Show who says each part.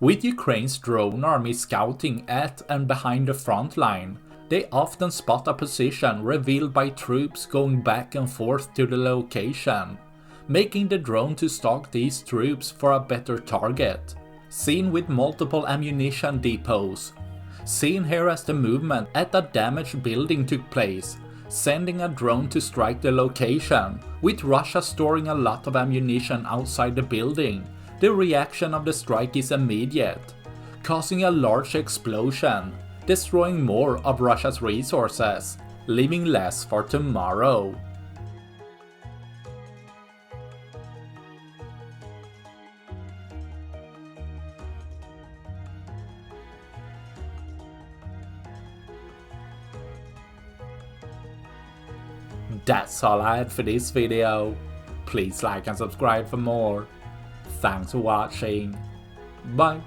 Speaker 1: With Ukraine's drone army scouting at and behind the front line, they often spot a position revealed by troops going back and forth to the location, making the drone to stalk these troops for a better target. Seen with multiple ammunition depots. Seen here as the movement at a damaged building took place, sending a drone to strike the location, with Russia storing a lot of ammunition outside the building. The reaction of the strike is immediate, causing a large explosion, destroying more of Russia's resources, leaving less for tomorrow. That's all I had for this video. Please like and subscribe for more. Thanks for watching. Bye.